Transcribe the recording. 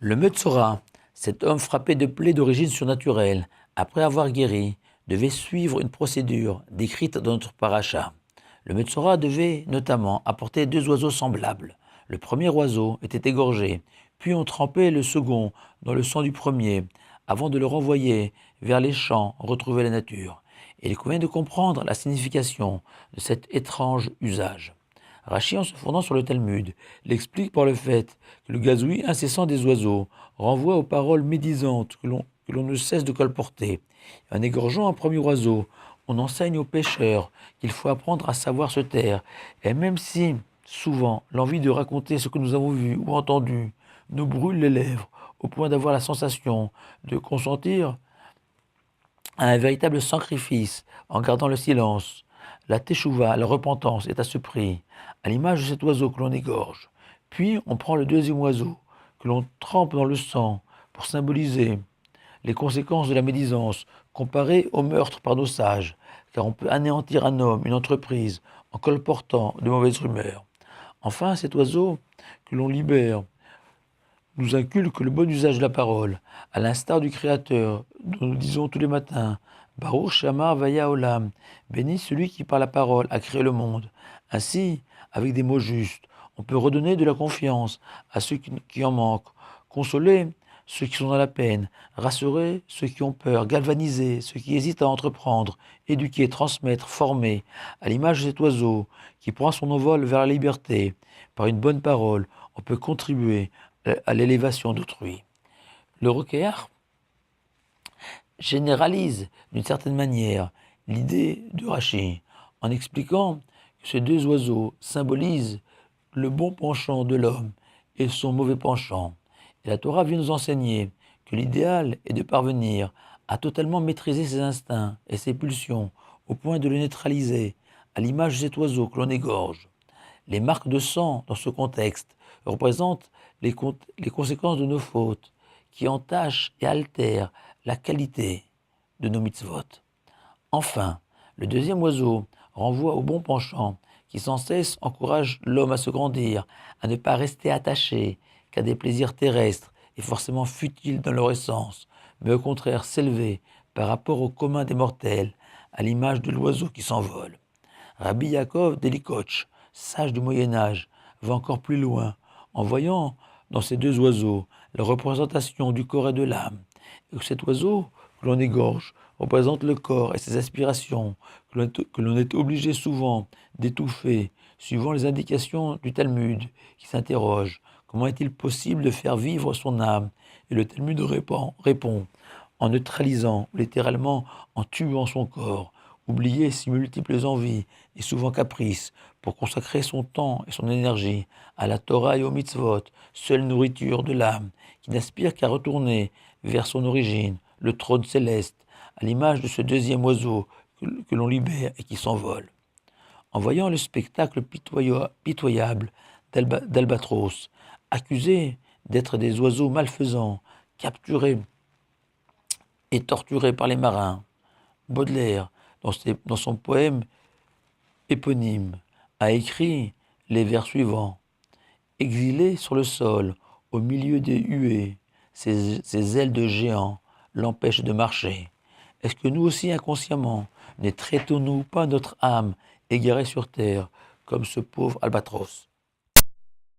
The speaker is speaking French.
Le Metzora, cet homme frappé de plaies d'origine surnaturelle, après avoir guéri, devait suivre une procédure décrite dans notre paracha. Le Metzora devait notamment apporter 2 oiseaux semblables. Le premier oiseau était égorgé, puis on trempait le second dans le sang du premier, avant de le renvoyer vers les champs retrouver la nature. Et il convient de comprendre la signification de cet étrange usage. Rachi, en se fondant sur le Talmud, l'explique par le fait que le gazouillis incessant des oiseaux renvoie aux paroles médisantes que l'on ne cesse de colporter. En égorgeant un premier oiseau, on enseigne aux pêcheurs qu'il faut apprendre à savoir se taire, et même si, souvent, l'envie de raconter ce que nous avons vu ou entendu nous brûle les lèvres au point d'avoir la sensation de consentir à un véritable sacrifice en gardant le silence. La teshuva, la repentance, est à ce prix, à l'image de cet oiseau que l'on égorge. Puis on prend le deuxième oiseau, que l'on trempe dans le sang pour symboliser les conséquences de la médisance comparées au meurtre par nos sages, car on peut anéantir un homme, une entreprise, en colportant de mauvaises rumeurs. Enfin, cet oiseau que l'on libère nous inculque le bon usage de la parole, à l'instar du Créateur, dont nous disons tous les matins Baruch Shamar Vaya Olam, béni celui qui par la parole a créé le monde. Ainsi, avec des mots justes, on peut redonner de la confiance à ceux qui en manquent, consoler ceux qui sont dans la peine, rassurer ceux qui ont peur, galvaniser ceux qui hésitent à entreprendre, éduquer, transmettre, former, à l'image de cet oiseau qui prend son envol vers la liberté. Par une bonne parole, on peut contribuer à l'élévation d'autrui. Le Rokéar généralise d'une certaine manière l'idée de Rachi en expliquant que ces 2 oiseaux symbolisent le bon penchant de l'homme et son mauvais penchant. Et la Torah vient nous enseigner que l'idéal est de parvenir à totalement maîtriser ses instincts et ses pulsions au point de le neutraliser, à l'image de cet oiseau que l'on égorge. Les marques de sang, dans ce contexte, représentent les conséquences de nos fautes, qui entachent et altèrent la qualité de nos mitzvot. Enfin, le deuxième oiseau renvoie au bon penchant, qui sans cesse encourage l'homme à se grandir, à ne pas rester attaché qu'à des plaisirs terrestres et forcément futiles dans leur essence, mais au contraire s'élever par rapport au commun des mortels, à l'image de l'oiseau qui s'envole. Rabbi Yaakov Delikoch, sage du Moyen-Âge, va encore plus loin, en voyant dans ces 2 oiseaux la représentation du corps et de l'âme, et que cet oiseau que l'on égorge représente le corps et ses aspirations, que l'on est obligé souvent d'étouffer, suivant les indications du Talmud, qui s'interroge, comment est-il possible de faire vivre son âme? Et le Talmud répond en neutralisant, littéralement en tuant son corps, oublier ses multiples envies et souvent caprices, pour consacrer son temps et son énergie à la Torah et aux mitzvot, seule nourriture de l'âme, qui n'aspire qu'à retourner vers son origine, le trône céleste, à l'image de ce deuxième oiseau que l'on libère et qui s'envole. En voyant le spectacle pitoyable d'albatros, accusés d'être des oiseaux malfaisants, capturés et torturés par les marins, Baudelaire, dans son poème éponyme, a écrit les vers suivants. Exilé sur le sol, au milieu des huées, ses ailes de géant l'empêchent de marcher. Est-ce que nous aussi, inconsciemment, ne traitons-nous pas notre âme égarée sur terre, comme ce pauvre albatros?